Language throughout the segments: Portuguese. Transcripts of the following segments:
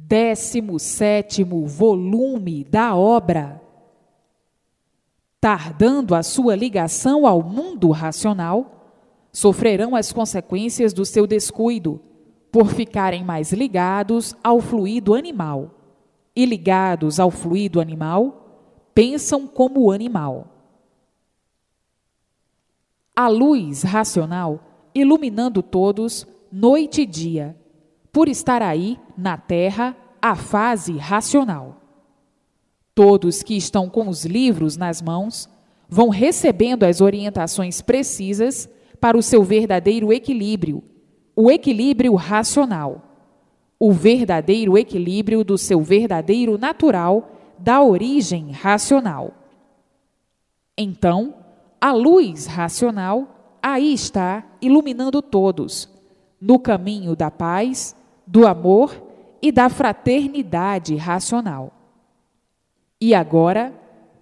17º volume da obra. Tardando a sua ligação ao mundo racional, sofrerão as consequências do seu descuido, por ficarem mais ligados ao fluido animal. E ligados ao fluido animal, pensam como o animal. A luz racional, iluminando todos, noite e dia, por estar aí, na Terra, a fase racional. Todos que estão com os livros nas mãos vão recebendo as orientações precisas para o seu verdadeiro equilíbrio, o equilíbrio racional, o verdadeiro equilíbrio do seu verdadeiro natural, da origem racional. Então, a luz racional aí está iluminando todos, no caminho da paz, do amor e da fraternidade racional. E agora,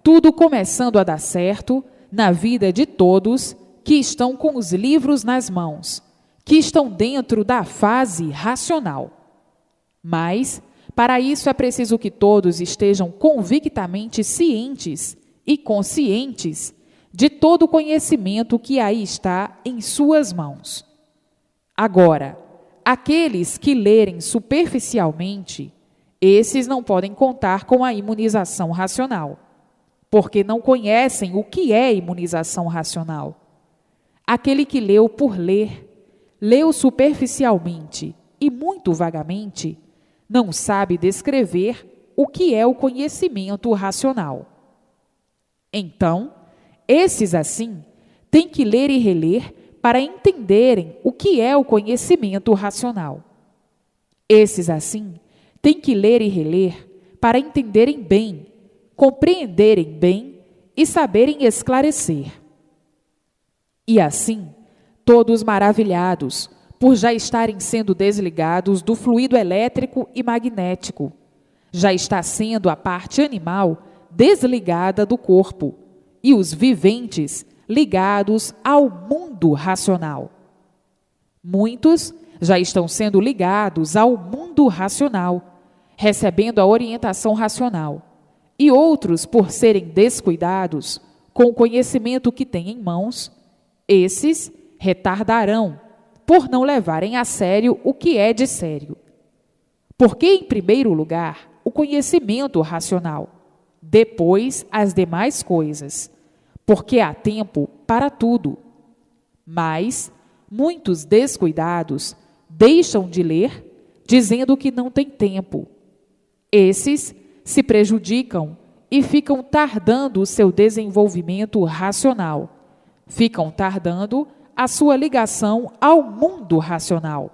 tudo começando a dar certo na vida de todos que estão com os livros nas mãos, que estão dentro da fase racional. Mas, para isso é preciso que todos estejam convictamente cientes e conscientes de todo o conhecimento que aí está em suas mãos. Agora, aqueles que lerem superficialmente, esses não podem contar com a imunização racional, porque não conhecem o que é imunização racional. Aquele que leu por ler, leu superficialmente e muito vagamente, não sabe descrever o que é o conhecimento racional. Então, esses assim têm que ler e reler para entenderem o que é o conhecimento racional. Esses assim têm que ler e reler para entenderem bem, compreenderem bem e saberem esclarecer. E assim, todos maravilhados, por já estarem sendo desligados do fluido elétrico e magnético, já está sendo a parte animal desligada do corpo, e os viventes ligados ao mundo racional. Muitos já estão sendo ligados ao mundo racional, recebendo a orientação racional, e outros, por serem descuidados com o conhecimento que têm em mãos, esses retardarão, por não levarem a sério o que é de sério. Porque, em primeiro lugar, o conhecimento racional, depois as demais coisas, porque há tempo para tudo. Mas muitos descuidados deixam de ler, dizendo que não tem tempo. Esses se prejudicam e ficam tardando o seu desenvolvimento racional, ficam tardando a sua ligação ao mundo racional.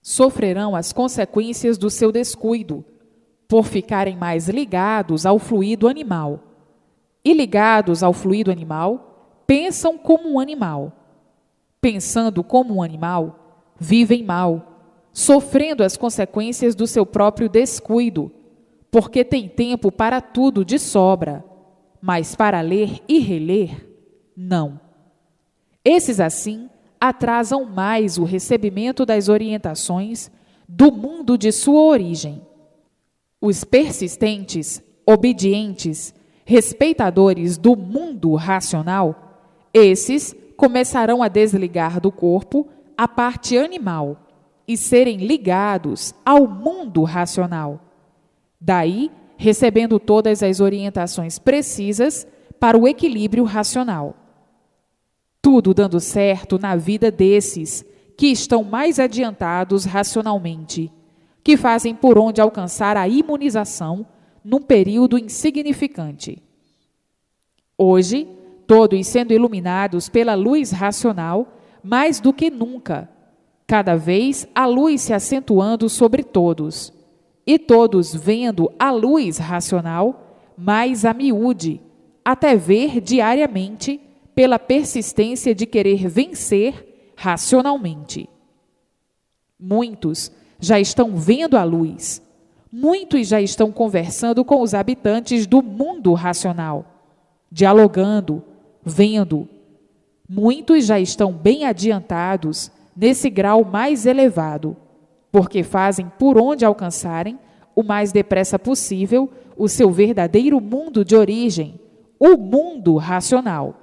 Sofrerão as consequências do seu descuido, por ficarem mais ligados ao fluido animal. E ligados ao fluido animal, pensam como um animal. Pensando como um animal, vivem mal, sofrendo as consequências do seu próprio descuido, porque tem tempo para tudo de sobra, mas para ler e reler, não. Esses, assim, atrasam mais o recebimento das orientações do mundo de sua origem. Os persistentes, obedientes, respeitadores do mundo racional, esses começarão a desligar do corpo a parte animal e serem ligados ao mundo racional. Daí, recebendo todas as orientações precisas para o equilíbrio racional. Tudo dando certo na vida desses que estão mais adiantados racionalmente, que fazem por onde alcançar a imunização num período insignificante. Hoje, todos sendo iluminados pela luz racional, mais do que nunca, cada vez a luz se acentuando sobre todos, e todos vendo a luz racional mais a miúde, até ver diariamente pela persistência de querer vencer racionalmente. Muitos já estão vendo a luz, muitos já estão conversando com os habitantes do mundo racional, dialogando, vendo. Muitos já estão bem adiantados nesse grau mais elevado, porque fazem por onde alcançarem, o mais depressa possível, o seu verdadeiro mundo de origem, o mundo racional.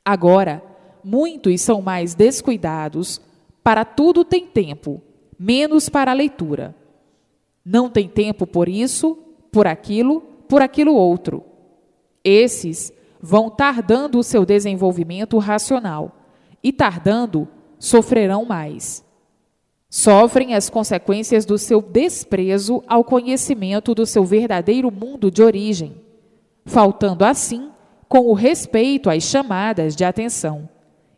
Agora, muitos são mais descuidados, para tudo tem tempo, menos para a leitura. Não tem tempo por isso, por aquilo outro. Esses vão tardando o seu desenvolvimento racional, e tardando, sofrerão mais. Sofrem as consequências do seu desprezo ao conhecimento do seu verdadeiro mundo de origem, faltando assim com o respeito às chamadas de atenção,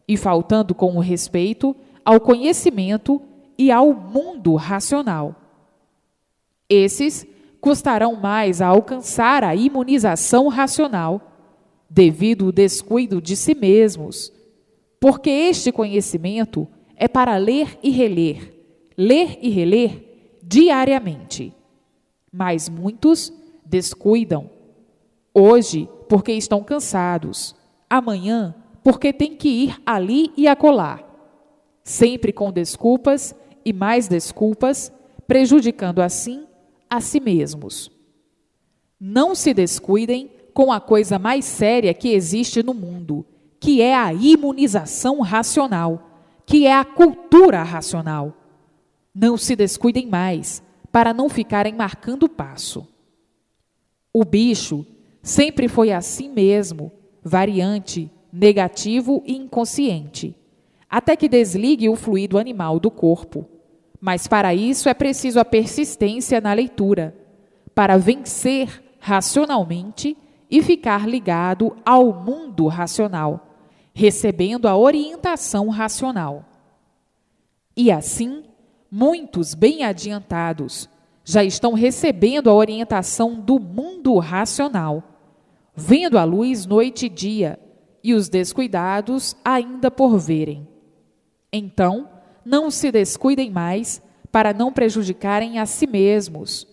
e faltando com o respeito ao conhecimento e ao mundo racional. Esses custarão mais a alcançar a imunização racional, devido ao descuido de si mesmos, porque este conhecimento é para ler e reler diariamente. Mas muitos descuidam. Hoje, porque estão cansados. Amanhã, porque têm que ir ali e acolá. Sempre com desculpas e mais desculpas, prejudicando assim a si mesmos. Não se descuidem com a coisa mais séria que existe no mundo, que é a imunização racional, que é a cultura racional. Não se descuidem mais, para não ficarem marcando o passo. O bicho sempre foi assim mesmo, variante, negativo e inconsciente, até que desligue o fluido animal do corpo. Mas para isso é preciso a persistência na leitura, para vencer racionalmente e ficar ligado ao mundo racional, recebendo a orientação racional. E assim, muitos bem adiantados já estão recebendo a orientação do mundo racional, vendo a luz noite e dia, e os descuidados ainda por verem. Então, não se descuidem mais para não prejudicarem a si mesmos.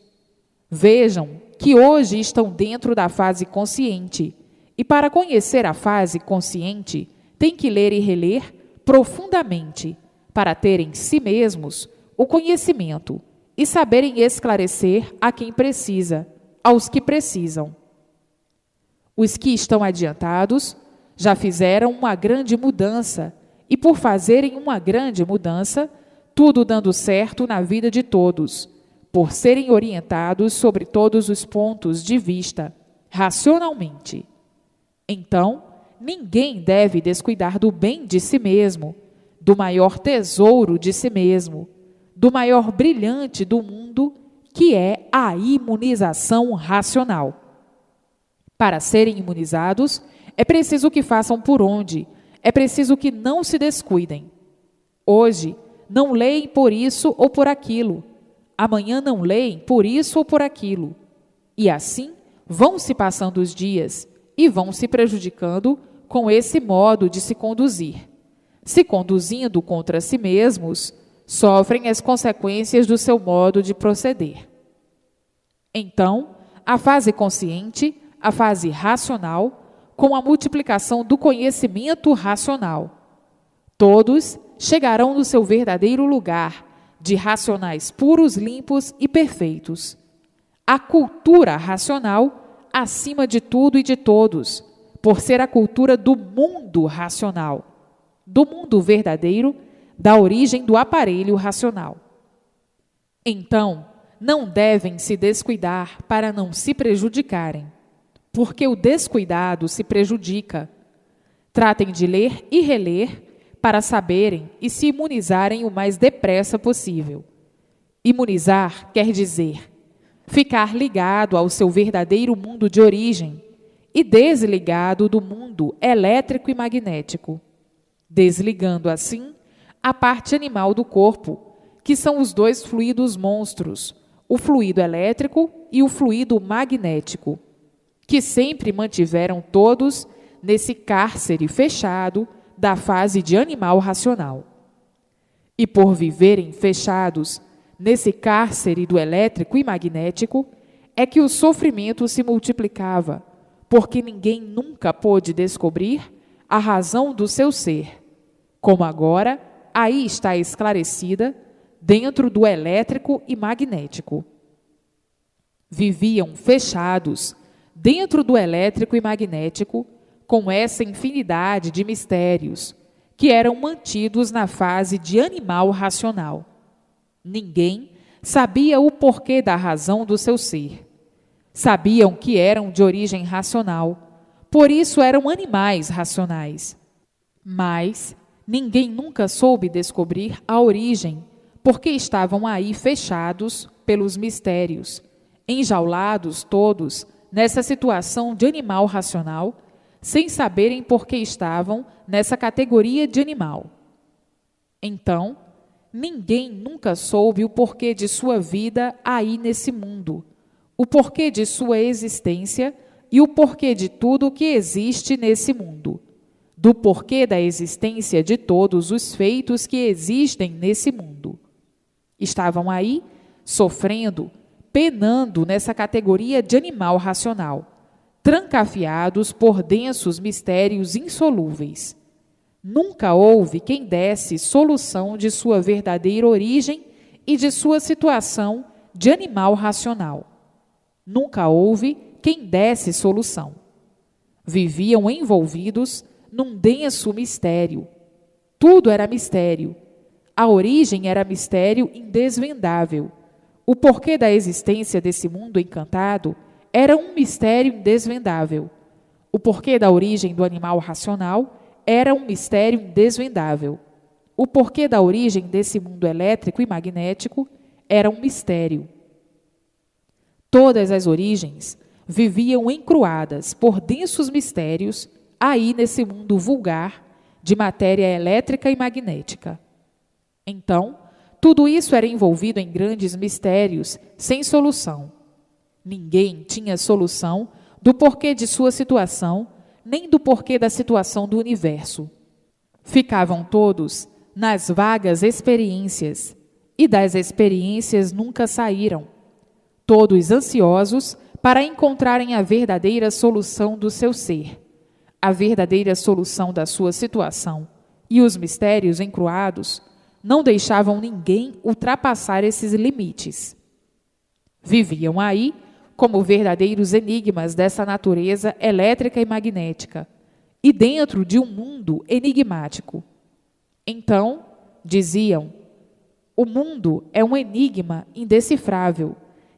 Vejam que hoje estão dentro da fase consciente, e para conhecer a fase consciente, tem que ler e reler profundamente, para terem em si mesmos o conhecimento e saberem esclarecer a quem precisa, aos que precisam. Os que estão adiantados já fizeram uma grande mudança, e por fazerem uma grande mudança, tudo dando certo na vida de todos, por serem orientados sobre todos os pontos de vista, racionalmente. Então, ninguém deve descuidar do bem de si mesmo, do maior tesouro de si mesmo, do maior brilhante do mundo, que é a imunização racional. Para serem imunizados, é preciso que façam por onde, é preciso que não se descuidem. Hoje, não leem por isso ou por aquilo. Amanhã não leem por isso ou por aquilo. E assim, vão se passando os dias e vão se prejudicando com esse modo de se conduzir. Se conduzindo contra si mesmos, sofrem as consequências do seu modo de proceder. Então, a fase consciente, a fase racional, com a multiplicação do conhecimento racional. Todos chegarão no seu verdadeiro lugar, de racionais puros, limpos e perfeitos. A cultura racional, acima de tudo e de todos, por ser a cultura do mundo racional, do mundo verdadeiro, da origem do aparelho racional. Então, não devem se descuidar para não se prejudicarem, porque o descuidado se prejudica. Tratem de ler e reler para saberem e se imunizarem o mais depressa possível. Imunizar quer dizer ficar ligado ao seu verdadeiro mundo de origem e desligado do mundo elétrico e magnético, desligando assim a parte animal do corpo, que são os dois fluidos monstros, o fluido elétrico e o fluido magnético, que sempre mantiveram todos nesse cárcere fechado da fase de animal racional. E por viverem fechados nesse cárcere do elétrico e magnético, é que o sofrimento se multiplicava, porque ninguém nunca pôde descobrir a razão do seu ser. Como agora, aí está esclarecida, dentro do elétrico e magnético. Viviam fechados dentro do elétrico e magnético, com essa infinidade de mistérios que eram mantidos na fase de animal racional. Ninguém sabia o porquê da razão do seu ser. Sabiam que eram de origem racional, por isso eram animais racionais. Mas ninguém nunca soube descobrir a origem, porque estavam aí fechados pelos mistérios, enjaulados todos nessa situação de animal racional, sem saberem por que estavam nessa categoria de animal. Então, ninguém nunca soube o porquê de sua vida aí nesse mundo, o porquê de sua existência e o porquê de tudo o que existe nesse mundo, do porquê da existência de todos os feitos que existem nesse mundo. Estavam aí sofrendo, penando nessa categoria de animal racional, trancafiados por densos mistérios insolúveis. Nunca houve quem desse solução de sua verdadeira origem e de sua situação de animal racional. Nunca houve quem desse solução. Viviam envolvidos num denso mistério. Tudo era mistério. A origem era mistério indesvendável. O porquê da existência desse mundo encantado era um mistério indesvendável. O porquê da origem do animal racional era um mistério indesvendável. O porquê da origem desse mundo elétrico e magnético era um mistério. Todas as origens viviam encruadas por densos mistérios aí nesse mundo vulgar de matéria elétrica e magnética. Então, tudo isso era envolvido em grandes mistérios sem solução. Ninguém tinha solução do porquê de sua situação, nem do porquê da situação do universo. Ficavam todos nas vagas experiências, e das experiências nunca saíram, todos ansiosos para encontrarem a verdadeira solução do seu ser, a verdadeira solução da sua situação, e os mistérios encruados não deixavam ninguém ultrapassar esses limites. Viviam aí como verdadeiros enigmas dessa natureza elétrica e magnética, e dentro de um mundo enigmático. Então, diziam, o mundo é um enigma indecifrável,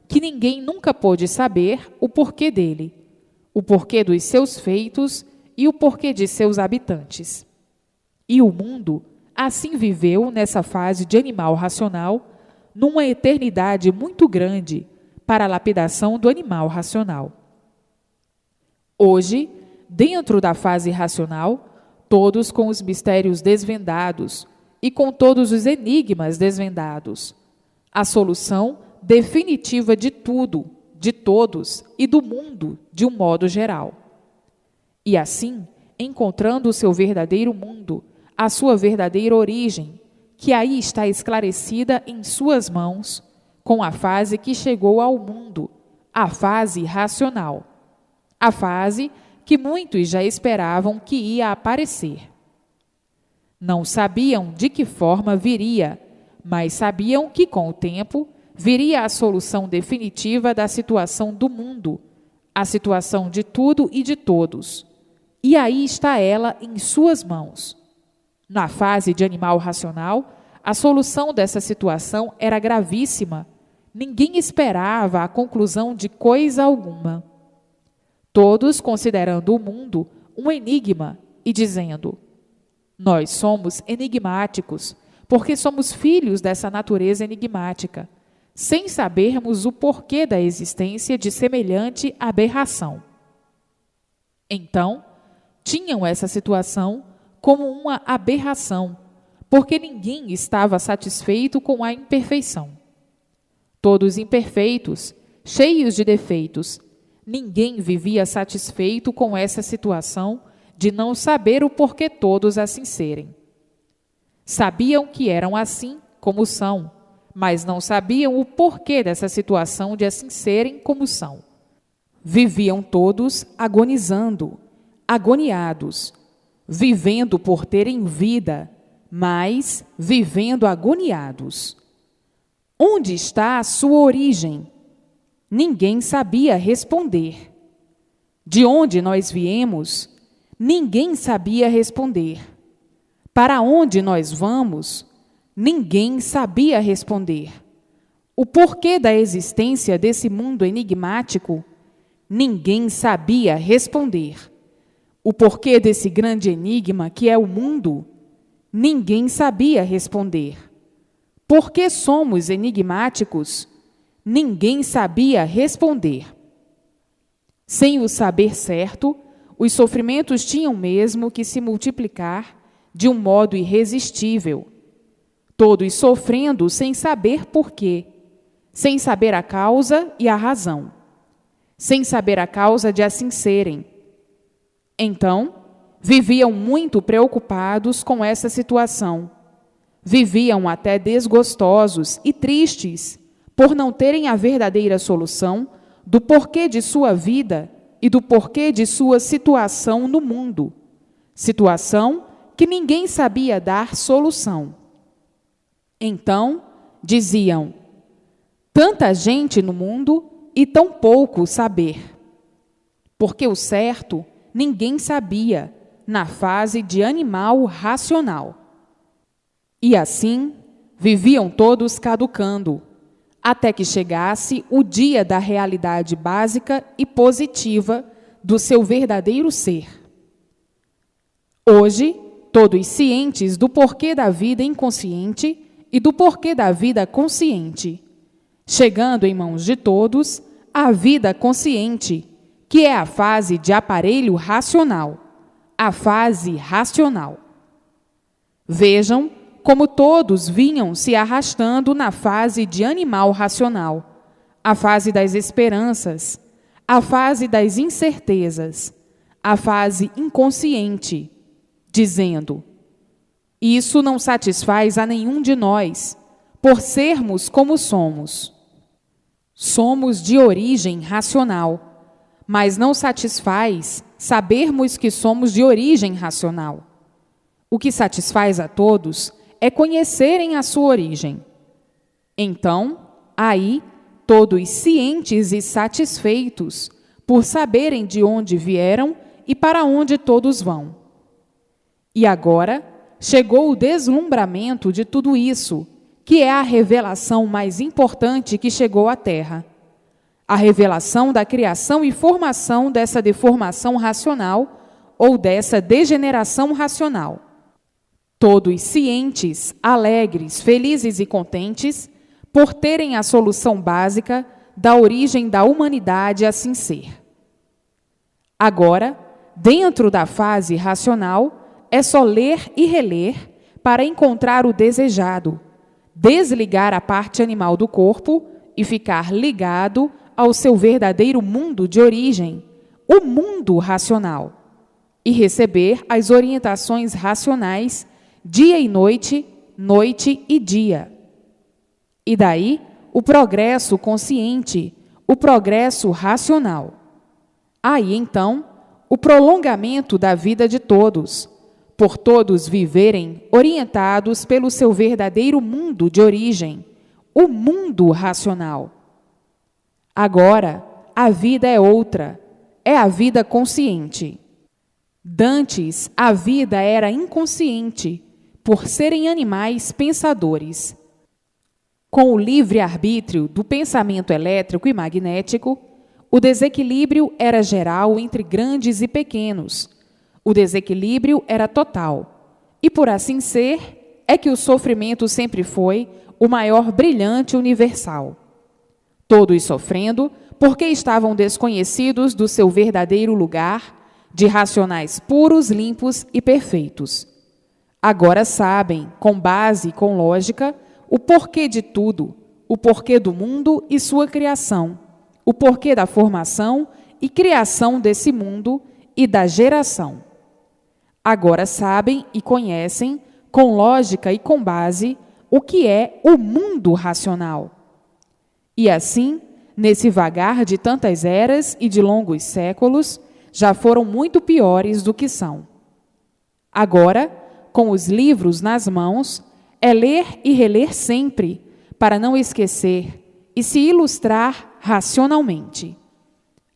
que ninguém nunca pôde saber o porquê dele, o porquê dos seus feitos e o porquê de seus habitantes. E o mundo assim viveu nessa fase de animal racional, numa eternidade muito grande para a lapidação do animal racional. Hoje, dentro da fase racional, todos com os mistérios desvendados e com todos os enigmas desvendados, a solução definitiva de tudo, de todos e do mundo de um modo geral. E assim, encontrando o seu verdadeiro mundo, a sua verdadeira origem, que aí está esclarecida em suas mãos, com a fase que chegou ao mundo, a fase racional, a fase que muitos já esperavam que ia aparecer. Não sabiam de que forma viria, mas sabiam que, com o tempo, viria a solução definitiva da situação do mundo, a situação de tudo e de todos. E aí está ela em suas mãos. Na fase de animal racional, a solução dessa situação era gravíssima. Ninguém esperava a conclusão de coisa alguma. Todos considerando o mundo um enigma e dizendo: nós somos enigmáticos, porque somos filhos dessa natureza enigmática, sem sabermos o porquê da existência de semelhante aberração. Então, tinham essa situação como uma aberração, porque ninguém estava satisfeito com a imperfeição. Todos imperfeitos, cheios de defeitos, ninguém vivia satisfeito com essa situação de não saber o porquê todos assim serem. Sabiam que eram assim como são, mas não sabiam o porquê dessa situação de assim serem como são. Viviam todos agonizando, agoniados, vivendo por terem vida, mas vivendo agoniados. Onde está a sua origem? Ninguém sabia responder. De onde nós viemos? Ninguém sabia responder. Para onde nós vamos? Ninguém sabia responder. O porquê da existência desse mundo enigmático? Ninguém sabia responder. O porquê desse grande enigma que é o mundo? Ninguém sabia responder. Por que somos enigmáticos? Ninguém sabia responder. Sem o saber certo, os sofrimentos tinham mesmo que se multiplicar de um modo irresistível, todos sofrendo sem saber por quê, sem saber a causa e a razão, sem saber a causa de assim serem. Então, viviam muito preocupados com essa situação. Viviam até desgostosos e tristes por não terem a verdadeira solução do porquê de sua vida e do porquê de sua situação no mundo. Situação que ninguém sabia dar solução. Então, diziam: tanta gente no mundo e tão pouco saber. Porque o certo ninguém sabia na fase de animal racional. E assim, viviam todos caducando, até que chegasse o dia da realidade básica e positiva do seu verdadeiro ser. Hoje, todos cientes do porquê da vida inconsciente e do porquê da vida consciente, chegando em mãos de todos a vida consciente, que é a fase de aparelho racional, a fase racional. Vejam como todos vinham se arrastando na fase de animal racional, a fase das esperanças, a fase das incertezas, a fase inconsciente, dizendo: isso não satisfaz a nenhum de nós, por sermos como somos. Somos de origem racional, mas não satisfaz sabermos que somos de origem racional. O que satisfaz a todos é conhecerem a sua origem. Então, aí, todos cientes e satisfeitos por saberem de onde vieram e para onde todos vão. E agora chegou o deslumbramento de tudo isso, que é a revelação mais importante que chegou à Terra. A revelação da criação e formação dessa deformação racional ou dessa degeneração racional. Todos cientes, alegres, felizes e contentes por terem a solução básica da origem da humanidade assim ser. Agora, dentro da fase racional, é só ler e reler para encontrar o desejado, desligar a parte animal do corpo e ficar ligado ao seu verdadeiro mundo de origem, o mundo racional, e receber as orientações racionais dia e noite, noite e dia. E daí, o progresso consciente, o progresso racional. Aí, então, o prolongamento da vida de todos, por todos viverem orientados pelo seu verdadeiro mundo de origem, o mundo racional. Agora, a vida é outra, é a vida consciente. Dantes, a vida era inconsciente, por serem animais pensadores. Com o livre-arbítrio do pensamento elétrico e magnético, o desequilíbrio era geral entre grandes e pequenos. O desequilíbrio era total. E por assim ser, é que o sofrimento sempre foi o maior brilhante universal. Todos sofrendo porque estavam desconhecidos do seu verdadeiro lugar de racionais puros, limpos e perfeitos. Agora sabem, com base e com lógica, o porquê de tudo, o porquê do mundo e sua criação, o porquê da formação e criação desse mundo e da geração. Agora sabem e conhecem, com lógica e com base, o que é o mundo racional. E assim, nesse vagar de tantas eras e de longos séculos, já foram muito piores do que são. Agora, com os livros nas mãos, é ler e reler sempre, para não esquecer e se ilustrar racionalmente.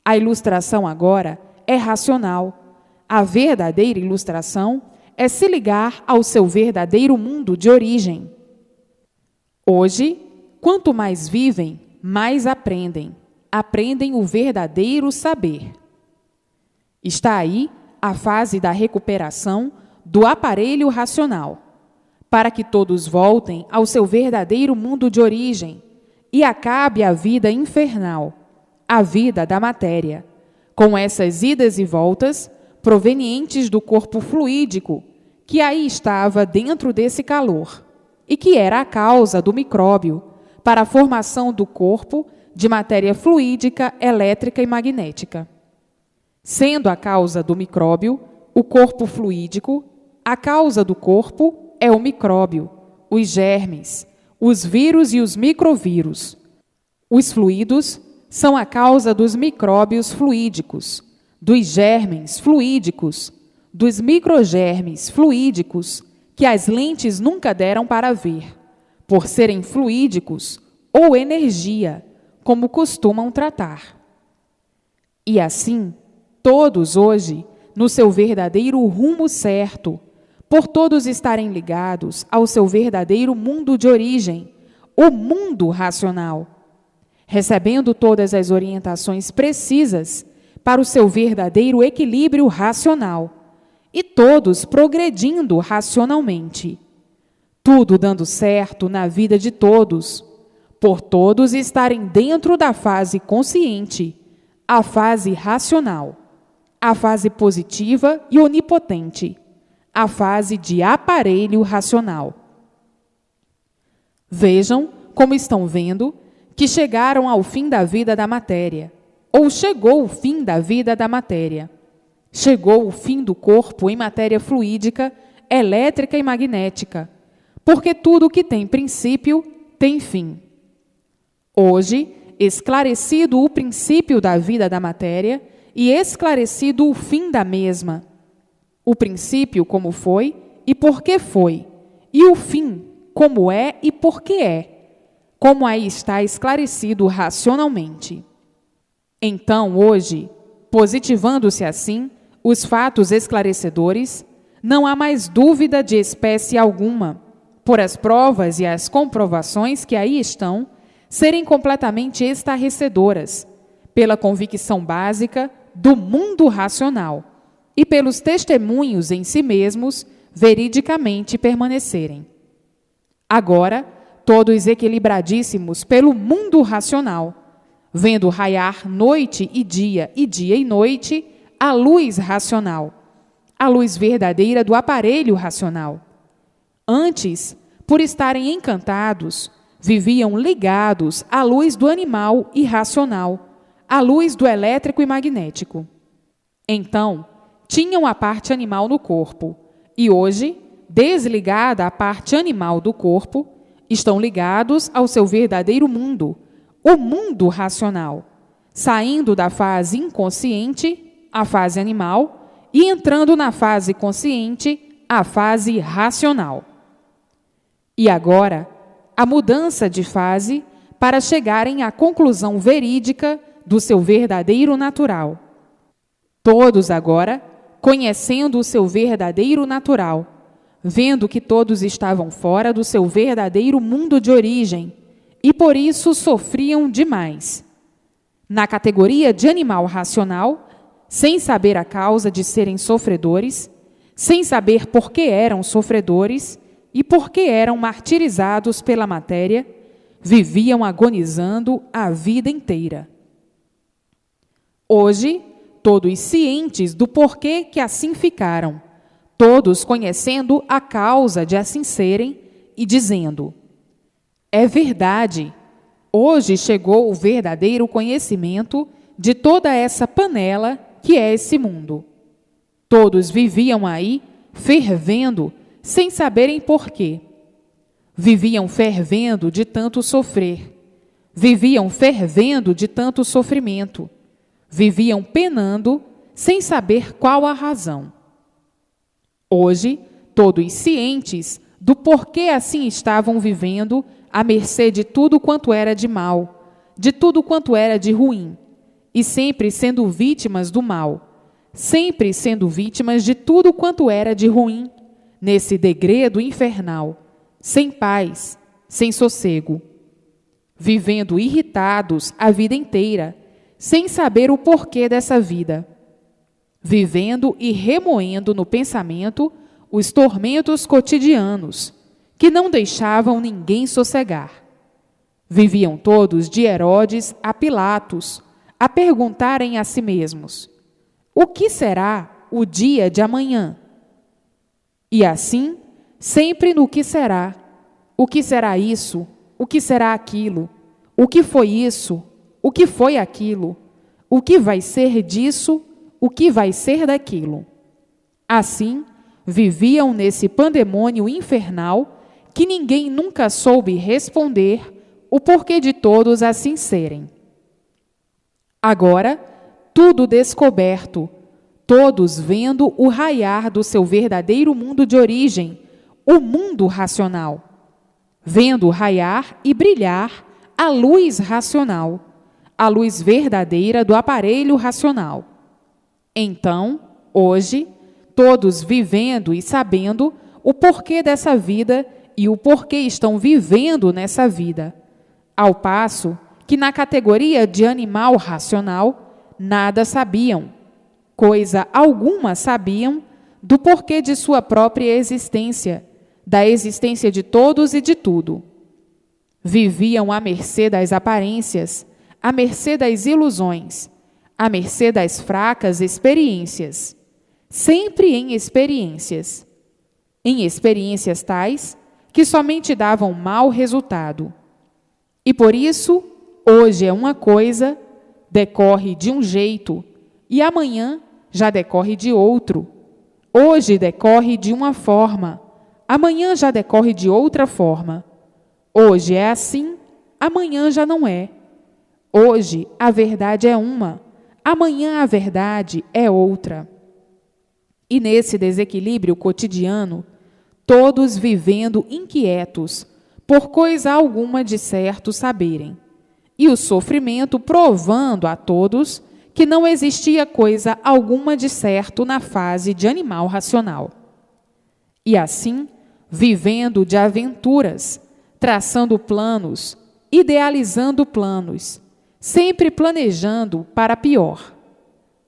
A ilustração agora é racional. A verdadeira ilustração é se ligar ao seu verdadeiro mundo de origem. Hoje, quanto mais vivem, mais aprendem. Aprendem o verdadeiro saber. Está aí a fase da recuperação do aparelho racional, para que todos voltem ao seu verdadeiro mundo de origem e acabe a vida infernal, a vida da matéria, com essas idas e voltas provenientes do corpo fluídico que aí estava dentro desse calor e que era a causa do micróbio para a formação do corpo de matéria fluídica, elétrica e magnética. Sendo a causa do micróbio o corpo fluídico, a causa do corpo é o micróbio, os germes, os vírus e os microvírus. Os fluidos são a causa dos micróbios fluídicos, dos germes fluídicos, dos microgermes fluídicos, que as lentes nunca deram para ver, por serem fluídicos ou energia, como costumam tratar. E assim, todos hoje, no seu verdadeiro rumo certo, por todos estarem ligados ao seu verdadeiro mundo de origem, o mundo racional, recebendo todas as orientações precisas para o seu verdadeiro equilíbrio racional, e todos progredindo racionalmente. Tudo dando certo na vida de todos, por todos estarem dentro da fase consciente, a fase racional, a fase positiva e onipotente, a fase de aparelho racional. Vejam como estão vendo que chegaram ao fim da vida da matéria, ou chegou o fim da vida da matéria. Chegou o fim do corpo em matéria fluídica, elétrica e magnética, porque tudo que tem princípio tem fim. Hoje, esclarecido o princípio da vida da matéria e esclarecido o fim da mesma, o princípio como foi e por que foi, e o fim como é e por que é, como aí está esclarecido racionalmente. Então, hoje, positivando-se assim os fatos esclarecedores, não há mais dúvida de espécie alguma, por as provas e as comprovações que aí estão serem completamente estarrecedoras, pela convicção básica do mundo racional e pelos testemunhos em si mesmos veridicamente permanecerem. Agora, todos equilibradíssimos pelo mundo racional, vendo raiar noite e dia e noite, a luz racional, a luz verdadeira do aparelho racional. Antes, por estarem encantados, viviam ligados à luz do animal irracional, à luz do elétrico e magnético. Então, tinham a parte animal no corpo, e hoje, desligada a parte animal do corpo, estão ligados ao seu verdadeiro mundo, o mundo racional, saindo da fase inconsciente, a fase animal, e entrando na fase consciente, a fase racional. E agora, a mudança de fase para chegarem à conclusão verídica do seu verdadeiro natural. Todos agora, conhecendo o seu verdadeiro natural, vendo que todos estavam fora do seu verdadeiro mundo de origem e por isso sofriam demais. Na categoria de animal racional, sem saber a causa de serem sofredores, sem saber por que eram sofredores e por que eram martirizados pela matéria, viviam agonizando a vida inteira. Hoje, todos cientes do porquê que assim ficaram, todos conhecendo a causa de assim serem e dizendo: é verdade, hoje chegou o verdadeiro conhecimento de toda essa panela que é esse mundo. Todos viviam aí, fervendo, sem saberem porquê. Viviam fervendo de tanto sofrer. Viviam fervendo de tanto sofrimento. Viviam penando, sem saber qual a razão. Hoje, todos cientes do porquê assim estavam vivendo à mercê de tudo quanto era de mal, de tudo quanto era de ruim, e sempre sendo vítimas do mal, sempre sendo vítimas de tudo quanto era de ruim, nesse degredo infernal, sem paz, sem sossego, vivendo irritados a vida inteira, sem saber o porquê dessa vida, vivendo e remoendo no pensamento os tormentos cotidianos, que não deixavam ninguém sossegar. Viviam todos de Herodes a Pilatos, a perguntarem a si mesmos: o que será o dia de amanhã? E assim, sempre no que será. O que será isso? O que será aquilo? O que foi isso? O que foi aquilo? O que vai ser disso? O que vai ser daquilo? Assim, viviam nesse pandemônio infernal que ninguém nunca soube responder o porquê de todos assim serem. Agora, tudo descoberto, todos vendo o raiar do seu verdadeiro mundo de origem, o mundo racional, vendo raiar e brilhar a luz racional, a luz verdadeira do aparelho racional. Então, hoje, todos vivendo e sabendo o porquê dessa vida e o porquê estão vivendo nessa vida, ao passo que na categoria de animal racional nada sabiam, coisa alguma sabiam do porquê de sua própria existência, da existência de todos e de tudo. Viviam à mercê das aparências, à mercê das ilusões, à mercê das fracas experiências, sempre em experiências tais que somente davam mau resultado. E por isso, hoje é uma coisa, decorre de um jeito, e amanhã já decorre de outro. Hoje decorre de uma forma, amanhã já decorre de outra forma. Hoje é assim, amanhã já não é. Hoje a verdade é uma, amanhã a verdade é outra. E nesse desequilíbrio cotidiano, todos vivendo inquietos, por coisa alguma de certo saberem, e o sofrimento provando a todos que não existia coisa alguma de certo na fase de animal racional. E assim, vivendo de aventuras, traçando planos, idealizando planos, sempre planejando para pior.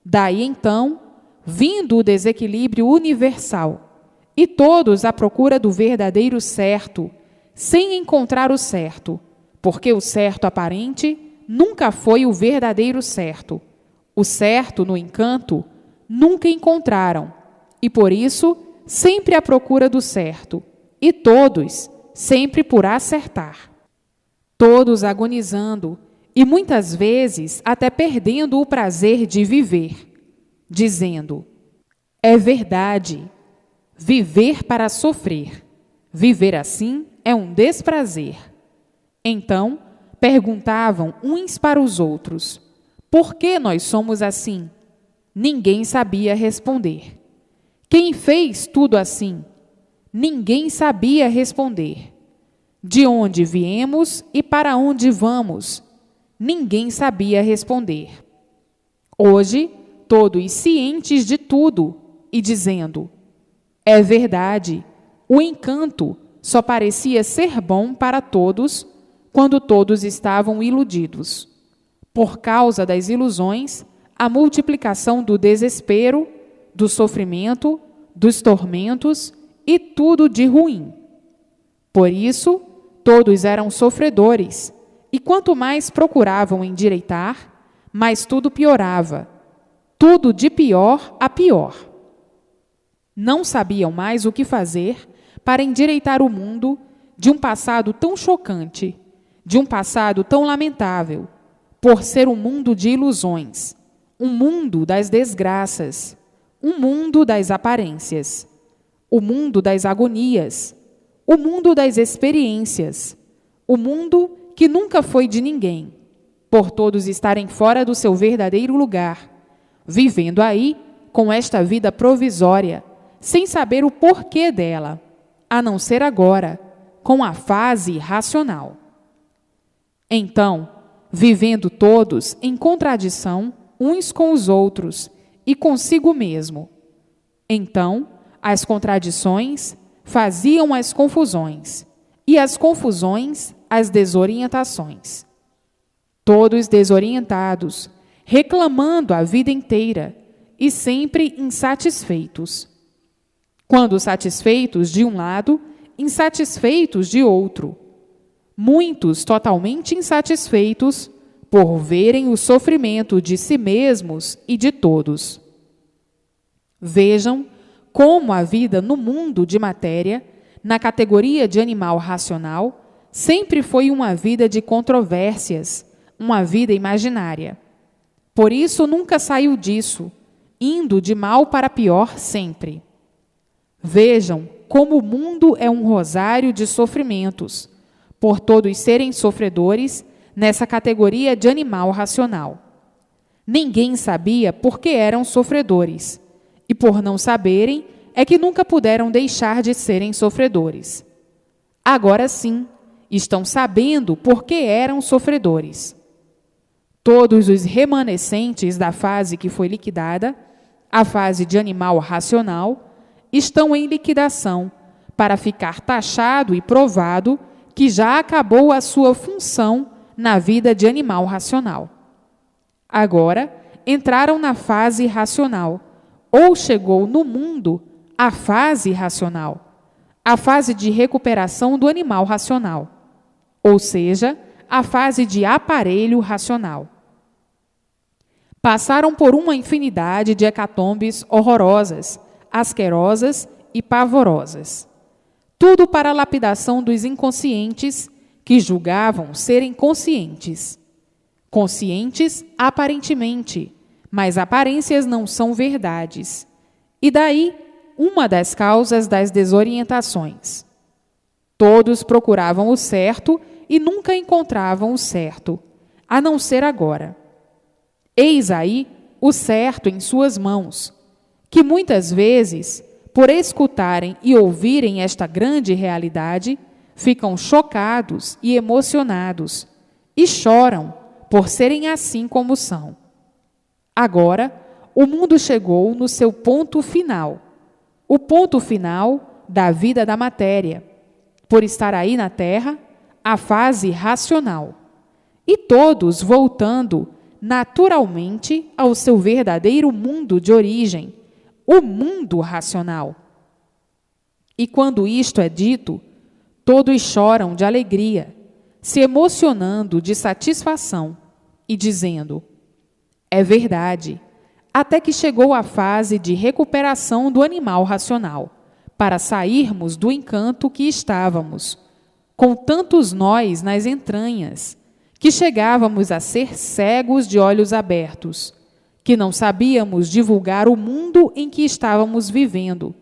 Daí então, vindo o desequilíbrio universal, e todos à procura do verdadeiro certo, sem encontrar o certo, porque o certo aparente nunca foi o verdadeiro certo. O certo, no encanto, nunca encontraram, e por isso sempre à procura do certo, e todos sempre por acertar. Todos agonizando, e muitas vezes até perdendo o prazer de viver, dizendo: é verdade, viver para sofrer, viver assim é um desprazer. Então, perguntavam uns para os outros: por que nós somos assim? Ninguém sabia responder. Quem fez tudo assim? Ninguém sabia responder. De onde viemos e para onde vamos? Ninguém sabia responder. Hoje, todos cientes de tudo e dizendo: é verdade, o encanto só parecia ser bom para todos quando todos estavam iludidos. Por causa das ilusões, a multiplicação do desespero, do sofrimento, dos tormentos e tudo de ruim. Por isso, todos eram sofredores, e quanto mais procuravam endireitar, mais tudo piorava, tudo de pior a pior. Não sabiam mais o que fazer para endireitar o mundo de um passado tão chocante, de um passado tão lamentável, por ser um mundo de ilusões, um mundo das desgraças, um mundo das aparências, o mundo das agonias, o mundo das experiências, o mundo que nunca foi de ninguém, por todos estarem fora do seu verdadeiro lugar, vivendo aí com esta vida provisória, sem saber o porquê dela, a não ser agora, com a fase racional. Então, vivendo todos em contradição uns com os outros e consigo mesmo, então as contradições faziam as confusões, e as confusões as desorientações. Todos desorientados, reclamando a vida inteira e sempre insatisfeitos. Quando satisfeitos de um lado, insatisfeitos de outro. Muitos totalmente insatisfeitos por verem o sofrimento de si mesmos e de todos. Vejam como a vida no mundo de matéria, na categoria de animal racional, sempre foi uma vida de controvérsias, uma vida imaginária. Por isso nunca saiu disso, indo de mal para pior sempre. Vejam como o mundo é um rosário de sofrimentos, por todos serem sofredores nessa categoria de animal racional. Ninguém sabia por que eram sofredores, e por não saberem é que nunca puderam deixar de serem sofredores. Agora sim, estão sabendo por que eram sofredores. Todos os remanescentes da fase que foi liquidada, a fase de animal racional, estão em liquidação para ficar taxado e provado que já acabou a sua função na vida de animal racional. Agora, entraram na fase racional, ou chegou no mundo a fase racional, a fase de recuperação do animal racional, ou seja, a fase de aparelho racional. Passaram por uma infinidade de hecatombes horrorosas, asquerosas e pavorosas. Tudo para a lapidação dos inconscientes que julgavam serem conscientes. Conscientes aparentemente, mas aparências não são verdades. E daí, uma das causas das desorientações. Todos procuravam o certo e nunca encontravam o certo, a não ser agora. Eis aí o certo em suas mãos, que muitas vezes, por escutarem e ouvirem esta grande realidade, ficam chocados e emocionados e choram por serem assim como são. Agora, o mundo chegou no seu ponto final, o ponto final da vida da matéria, por estar aí na Terra, a fase racional, e todos voltando naturalmente ao seu verdadeiro mundo de origem, o mundo racional. E quando isto é dito, todos choram de alegria, se emocionando de satisfação e dizendo: é verdade, até que chegou a fase de recuperação do animal racional, para sairmos do encanto que estávamos, com tantos nós nas entranhas, que chegávamos a ser cegos de olhos abertos, que não sabíamos divulgar o mundo em que estávamos vivendo,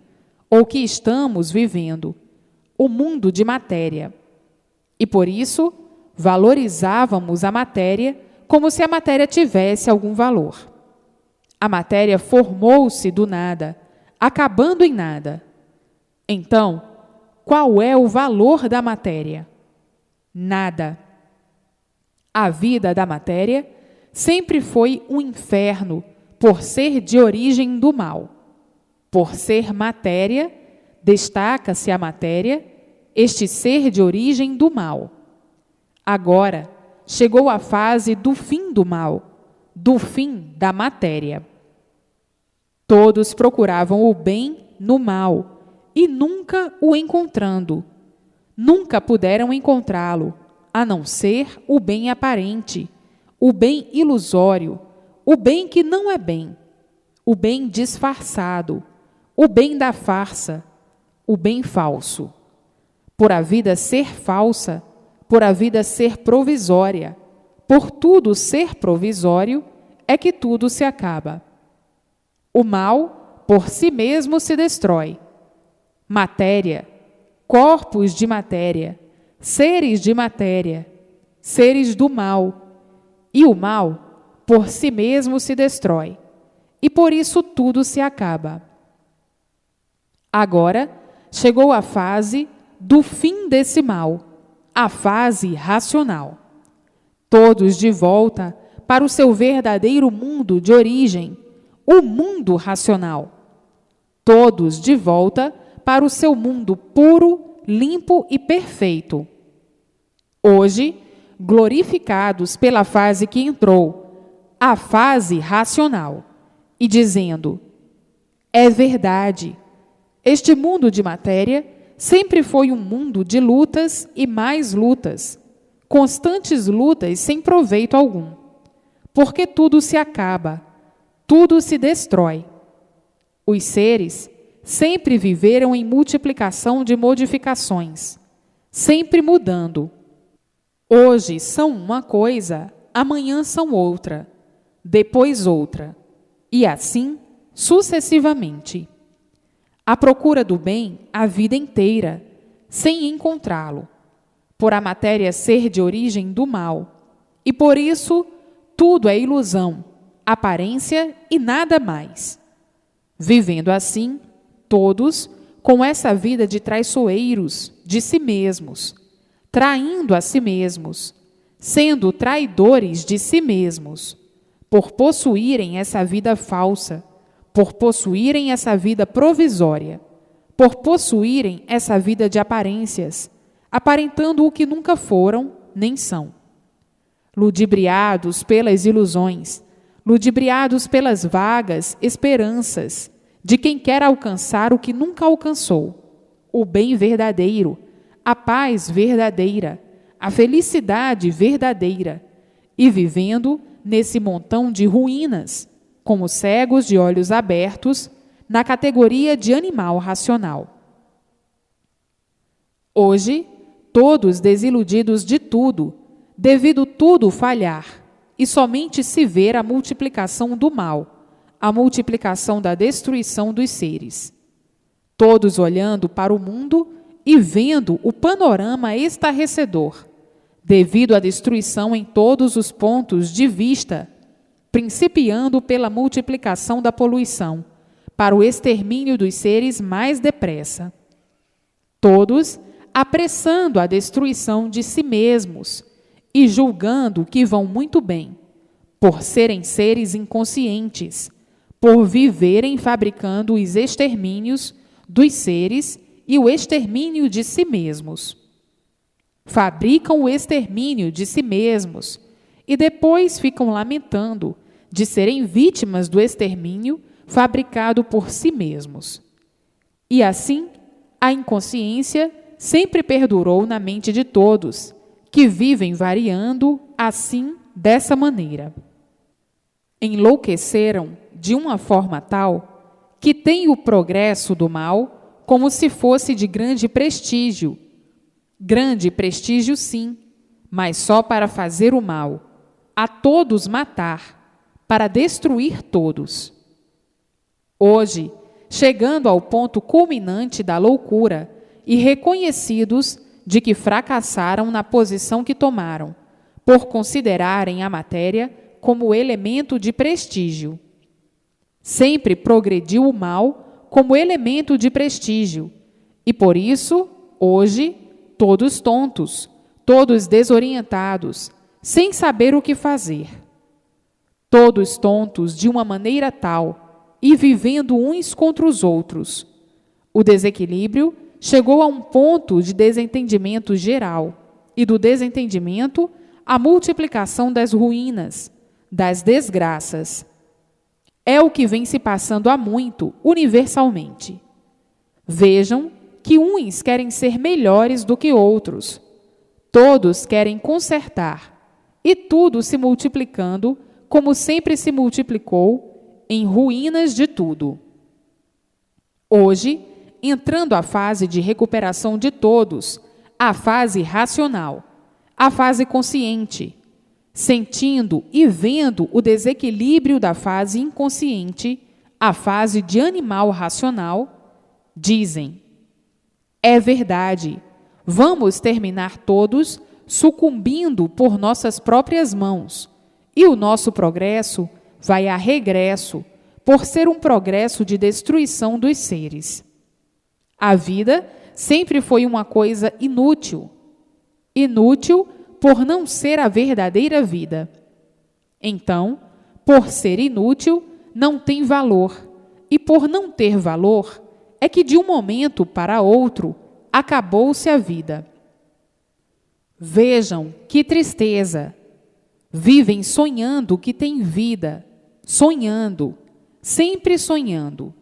ou que estamos vivendo, o mundo de matéria. E por isso, valorizávamos a matéria como se a matéria tivesse algum valor. A matéria formou-se do nada, acabando em nada. Então, qual é o valor da matéria? Nada. A vida da matéria sempre foi um inferno por ser de origem do mal. Por ser matéria, destaca-se a matéria, este ser de origem do mal. Agora, chegou a fase do fim do mal, do fim da matéria. Todos procuravam o bem no mal e nunca o encontrando. Nunca puderam encontrá-lo, a não ser o bem aparente, o bem ilusório, o bem que não é bem, o bem disfarçado, o bem da farsa, o bem falso. Por a vida ser falsa, por a vida ser provisória, por tudo ser provisório, é que tudo se acaba. O mal, por si mesmo, se destrói. Matéria, corpos de matéria, seres de matéria, seres do mal. E o mal, por si mesmo, se destrói. E por isso tudo se acaba. Agora, chegou a fase do fim desse mal, a fase racional. Todos de volta para o seu verdadeiro mundo de origem, o mundo racional. Todos de volta para o seu mundo puro, limpo e perfeito. Hoje, glorificados pela fase que entrou, a fase racional, e dizendo: é verdade, este mundo de matéria sempre foi um mundo de lutas e mais lutas, constantes lutas sem proveito algum, porque tudo se acaba, tudo se destrói. Os seres sempre viveram em multiplicação de modificações, sempre mudando. Hoje são uma coisa, amanhã são outra, depois outra, e assim sucessivamente. À procura do bem a vida inteira, sem encontrá-lo, por a matéria ser de origem do mal, e por isso tudo é ilusão, aparência e nada mais. Vivendo assim, todos com essa vida de traiçoeiros de si mesmos, traindo a si mesmos, sendo traidores de si mesmos, por possuírem essa vida falsa, por possuírem essa vida provisória, por possuírem essa vida de aparências, aparentando o que nunca foram nem são. Ludibriados pelas ilusões, ludibriados pelas vagas esperanças de quem quer alcançar o que nunca alcançou, o bem verdadeiro, a paz verdadeira, a felicidade verdadeira, e vivendo nesse montão de ruínas, como cegos de olhos abertos, na categoria de animal racional. Hoje, todos desiludidos de tudo, devido tudo falhar, e somente se ver a multiplicação do mal, a multiplicação da destruição dos seres. Todos olhando para o mundo e vendo o panorama estarrecedor, devido à destruição em todos os pontos de vista, principiando pela multiplicação da poluição, para o extermínio dos seres mais depressa. Todos apressando a destruição de si mesmos e julgando que vão muito bem, por serem seres inconscientes, por viverem fabricando os extermínios dos seres e o extermínio de si mesmos. Fabricam o extermínio de si mesmos e depois ficam lamentando de serem vítimas do extermínio fabricado por si mesmos. E assim, a inconsciência sempre perdurou na mente de todos, que vivem variando assim, dessa maneira. Enlouqueceram de uma forma tal que têm o progresso do mal como se fosse de grande prestígio. Grande prestígio, sim, mas só para fazer o mal, a todos matar, para destruir todos. Hoje, chegando ao ponto culminante da loucura e reconhecidos de que fracassaram na posição que tomaram, por considerarem a matéria como elemento de prestígio. Sempre progrediu o mal como elemento de prestígio, e por isso, hoje, todos tontos, todos desorientados, sem saber o que fazer. Todos tontos de uma maneira tal e vivendo uns contra os outros. O desequilíbrio chegou a um ponto de desentendimento geral, e do desentendimento, a multiplicação das ruínas, das desgraças. É o que vem se passando há muito, universalmente. Vejam que uns querem ser melhores do que outros. Todos querem consertar, e tudo se multiplicando, como sempre se multiplicou, em ruínas de tudo. Hoje, entrando a fase de recuperação de todos, a fase racional, a fase consciente, sentindo e vendo o desequilíbrio da fase inconsciente, a fase de animal racional, dizem: é verdade, vamos terminar todos sucumbindo por nossas próprias mãos, e o nosso progresso vai a regresso, por ser um progresso de destruição dos seres. A vida sempre foi uma coisa inútil. Inútil por não ser a verdadeira vida. Então, por ser inútil, não tem valor. E por não ter valor, é que de um momento para outro, acabou-se a vida. Vejam que tristeza! Vivem sonhando que têm vida, sonhando, sempre sonhando,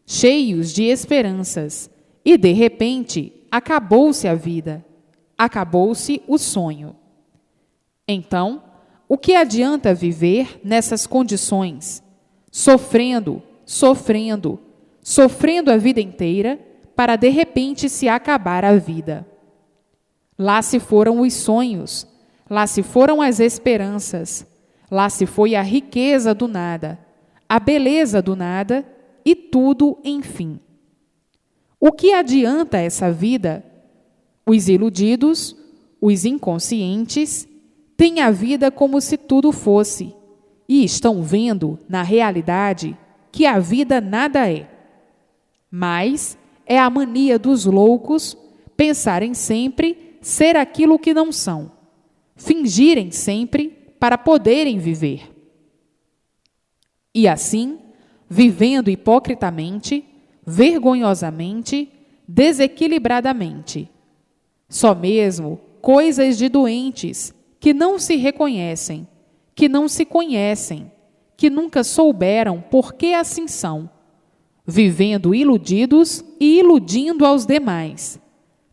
cheios de esperanças, e de repente acabou-se a vida, acabou-se o sonho. Então, o que adianta viver nessas condições, sofrendo, sofrendo, sofrendo a vida inteira, para de repente se acabar a vida? Lá se foram os sonhos, lá se foram as esperanças, lá se foi a riqueza do nada, a beleza do nada e tudo, enfim. O que adianta essa vida? Os iludidos, os inconscientes, têm a vida como se tudo fosse e estão vendo, na realidade, que a vida nada é. Mas é a mania dos loucos pensarem sempre ser aquilo que não são, fingirem sempre para poderem viver. E assim, vivendo hipocritamente, vergonhosamente, desequilibradamente. Só mesmo coisas de doentes que não se reconhecem, que não se conhecem, que nunca souberam por que assim são, vivendo iludidos e iludindo aos demais,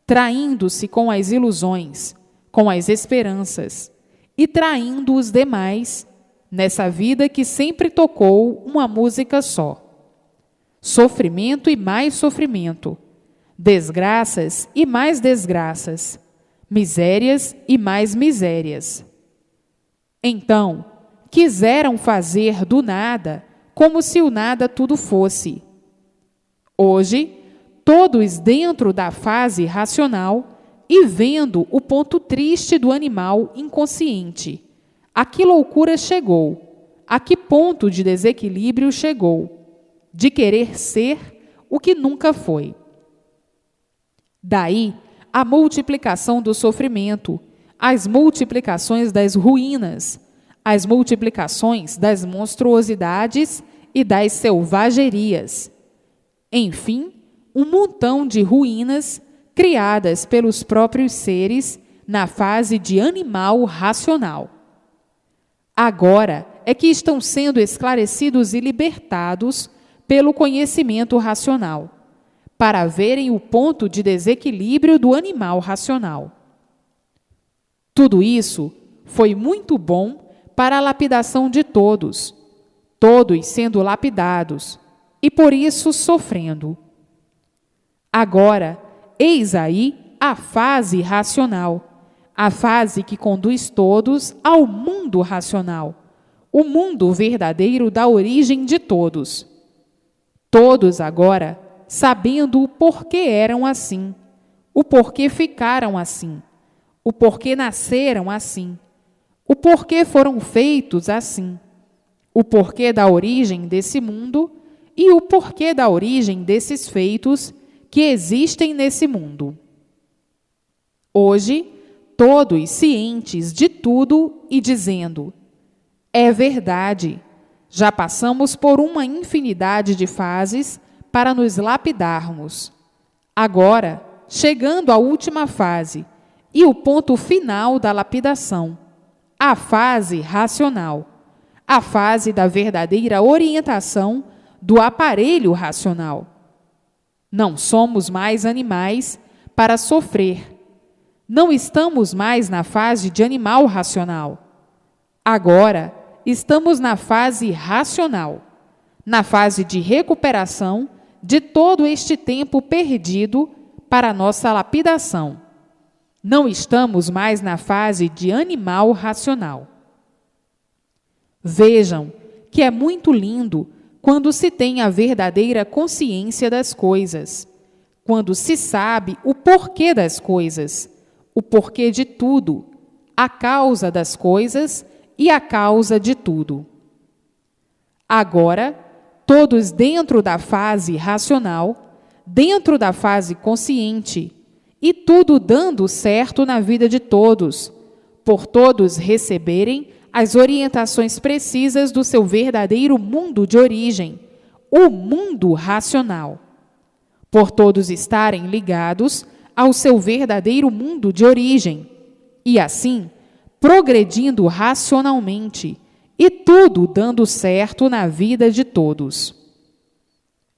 traindo-se com as ilusões, com as esperanças, e traindo os demais nessa vida que sempre tocou uma música só. Sofrimento e mais sofrimento, desgraças e mais desgraças, misérias e mais misérias. Então, quiseram fazer do nada como se o nada tudo fosse. Hoje, todos dentro da fase racional e vendo o ponto triste do animal inconsciente. A que loucura chegou? A que ponto de desequilíbrio chegou? De querer ser o que nunca foi. Daí a multiplicação do sofrimento, as multiplicações das ruínas, as multiplicações das monstruosidades e das selvagerias. Enfim, um montão de ruínas criadas pelos próprios seres na fase de animal racional. Agora é que estão sendo esclarecidos e libertados pelo conhecimento racional, para verem o ponto de desequilíbrio do animal racional. Tudo isso foi muito bom para a lapidação de todos, todos sendo lapidados, e por isso sofrendo. Agora, eis aí a fase racional, a fase que conduz todos ao mundo racional, o mundo verdadeiro da origem de todos. Todos agora sabendo o porquê eram assim, o porquê ficaram assim, o porquê nasceram assim, o porquê foram feitos assim, o porquê da origem desse mundo e o porquê da origem desses feitos que existem nesse mundo. Hoje, todos cientes de tudo e dizendo: é verdade, já passamos por uma infinidade de fases para nos lapidarmos. Agora, chegando à última fase e o ponto final da lapidação, a fase racional, a fase da verdadeira orientação do aparelho racional. Não somos mais animais para sofrer. Não estamos mais na fase de animal racional. Agora, estamos na fase racional, na fase de recuperação de todo este tempo perdido para nossa lapidação. Não estamos mais na fase de animal racional. Vejam que é muito lindo quando se tem a verdadeira consciência das coisas, quando se sabe o porquê das coisas, o porquê de tudo, a causa das coisas e a causa de tudo. Agora, todos dentro da fase racional, dentro da fase consciente, e tudo dando certo na vida de todos, por todos receberem as orientações precisas do seu verdadeiro mundo de origem, o mundo racional. Por todos estarem ligados ao seu verdadeiro mundo de origem, e assim, progredindo racionalmente, e tudo dando certo na vida de todos.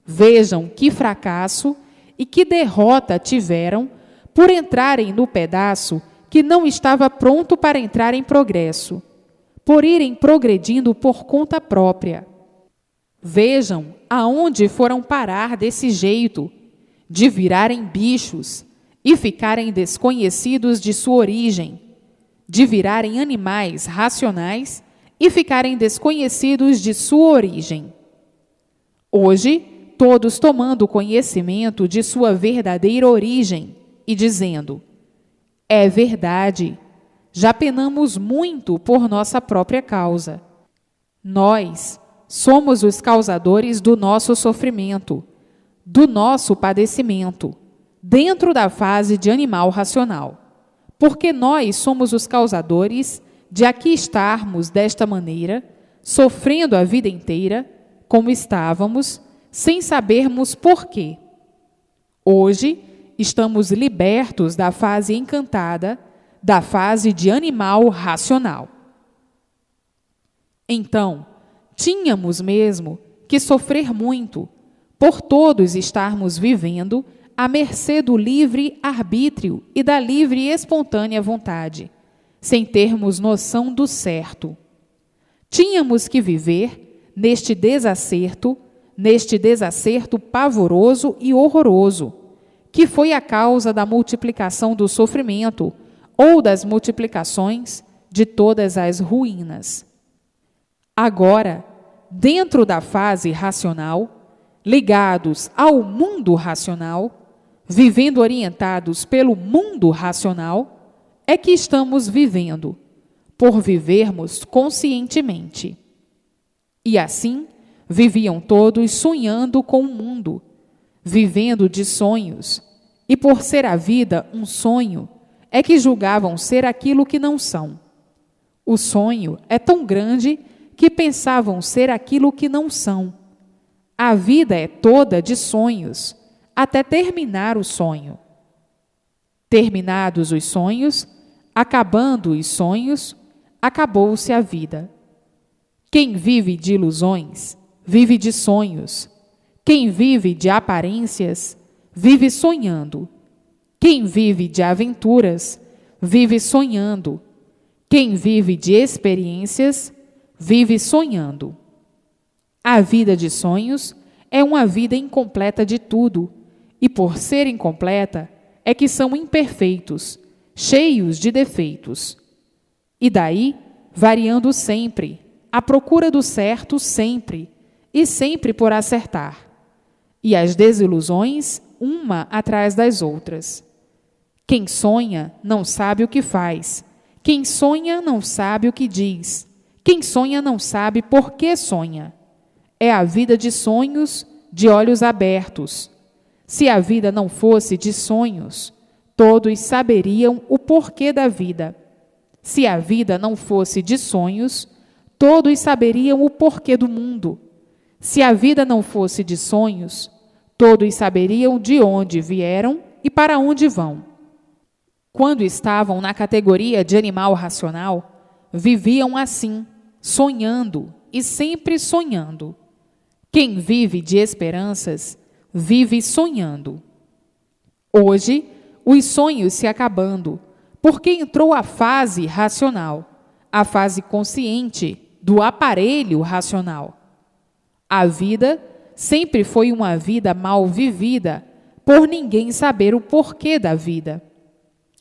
Vejam que fracasso e que derrota tiveram por entrarem no pedaço que não estava pronto para entrar em progresso, por irem progredindo por conta própria. Vejam aonde foram parar desse jeito, de virarem bichos e ficarem desconhecidos de sua origem, de virarem animais racionais e ficarem desconhecidos de sua origem. Hoje, todos tomando conhecimento de sua verdadeira origem e dizendo: é verdade, já penamos muito por nossa própria causa. Nós somos os causadores do nosso sofrimento, do nosso padecimento, dentro da fase de animal racional, porque nós somos os causadores de aqui estarmos desta maneira, sofrendo a vida inteira, como estávamos, sem sabermos por quê. Hoje, estamos libertos da fase encantada, da fase de animal racional. Então, tínhamos mesmo que sofrer muito, por todos estarmos vivendo à mercê do livre arbítrio e da livre e espontânea vontade, sem termos noção do certo. Tínhamos que viver neste desacerto pavoroso e horroroso, que foi a causa da multiplicação do sofrimento ou das multiplicações de todas as ruínas. Agora, dentro da fase racional, ligados ao mundo racional, vivendo orientados pelo mundo racional, é que estamos vivendo, por vivermos conscientemente. E assim, viviam todos sonhando com o mundo, vivendo de sonhos, e por ser a vida um sonho, é que julgavam ser aquilo que não são. O sonho é tão grande que pensavam ser aquilo que não são. A vida é toda de sonhos, até terminar o sonho. Terminados os sonhos, acabando os sonhos, acabou-se a vida. Quem vive de ilusões, vive de sonhos. Quem vive de aparências, vive sonhando. Quem vive de aventuras, vive sonhando. Quem vive de experiências, vive sonhando. A vida de sonhos é uma vida incompleta de tudo, e por ser incompleta, é que são imperfeitos, cheios de defeitos. E daí, variando sempre, à procura do certo sempre, e sempre por acertar. E as desilusões, uma atrás das outras. Quem sonha não sabe o que faz. Quem sonha não sabe o que diz. Quem sonha não sabe por que sonha. É a vida de sonhos, de olhos abertos. Se a vida não fosse de sonhos, todos saberiam o porquê da vida. Se a vida não fosse de sonhos, todos saberiam o porquê do mundo. Se a vida não fosse de sonhos, todos saberiam de onde vieram e para onde vão. Quando estavam na categoria de animal racional, viviam assim, sonhando e sempre sonhando. Quem vive de esperanças, vive sonhando. Hoje, os sonhos se acabando, porque entrou a fase racional, a fase consciente do aparelho racional. A vida sempre foi uma vida mal vivida, por ninguém saber o porquê da vida.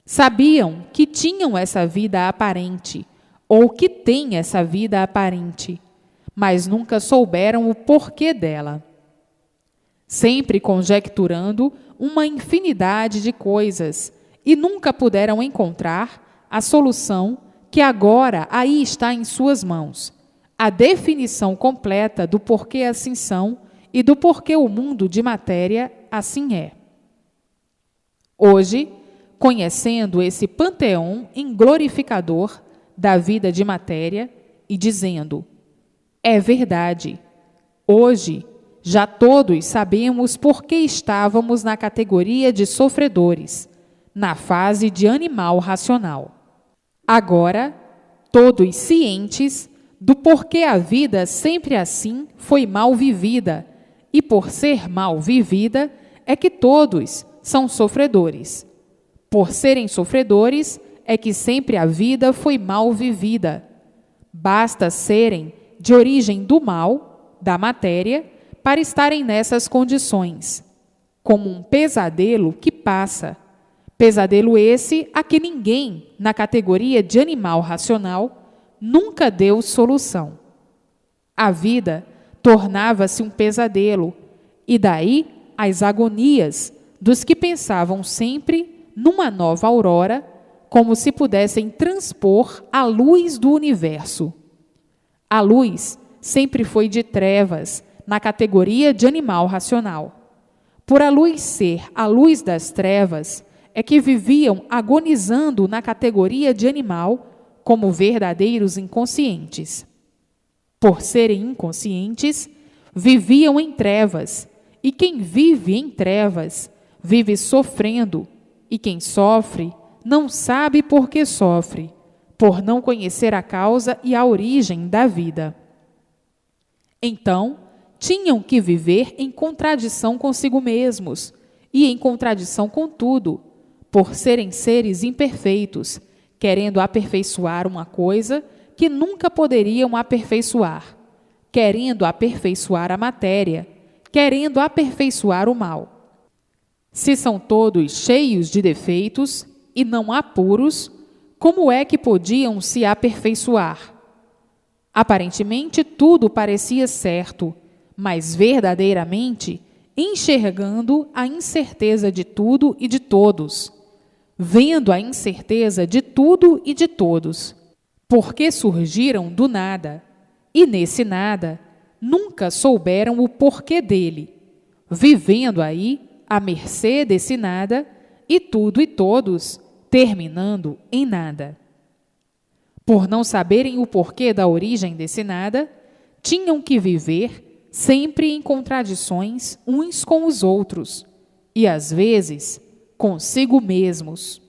Sabiam que tinham essa vida aparente, ou que têm essa vida aparente, mas nunca souberam o porquê dela. Sempre conjecturando uma infinidade de coisas, e nunca puderam encontrar a solução que agora aí está em suas mãos, a definição completa do porquê assim são e do porquê o mundo de matéria assim é. Hoje, conhecendo esse panteão glorificador da vida de matéria e dizendo: é verdade, hoje já todos sabemos por que estávamos na categoria de sofredores, na fase de animal racional. Agora, todos cientes do porquê a vida sempre assim foi mal vivida, e por ser mal vivida é que todos são sofredores. Por serem sofredores é que sempre a vida foi mal vivida. Basta serem de origem do mal, da matéria, para estarem nessas condições, como um pesadelo que passa. Pesadelo esse a que ninguém, na categoria de animal racional, nunca deu solução. A vida tornava-se um pesadelo, e daí as agonias dos que pensavam sempre numa nova aurora, como se pudessem transpor a luz do universo. A luz sempre foi de trevas, na categoria de animal racional. Por a luz ser a luz das trevas, é que viviam agonizando na categoria de animal, como verdadeiros inconscientes. Por serem inconscientes, viviam em trevas, e quem vive em trevas, vive sofrendo, e quem sofre, não sabe por que sofre, por não conhecer a causa e a origem da vida. Então, tinham que viver em contradição consigo mesmos, e em contradição com tudo, por serem seres imperfeitos, querendo aperfeiçoar uma coisa que nunca poderiam aperfeiçoar, querendo aperfeiçoar a matéria, querendo aperfeiçoar o mal. Se são todos cheios de defeitos e não apuros, como é que podiam se aperfeiçoar? Aparentemente tudo parecia certo, mas verdadeiramente enxergando a incerteza de tudo e de todos, vendo a incerteza de tudo e de todos, porque surgiram do nada, e nesse nada nunca souberam o porquê dele, vivendo aí à mercê desse nada, e tudo e todos terminando em nada. Por não saberem o porquê da origem desse nada, tinham que viver sempre em contradições uns com os outros, e às vezes consigo mesmos.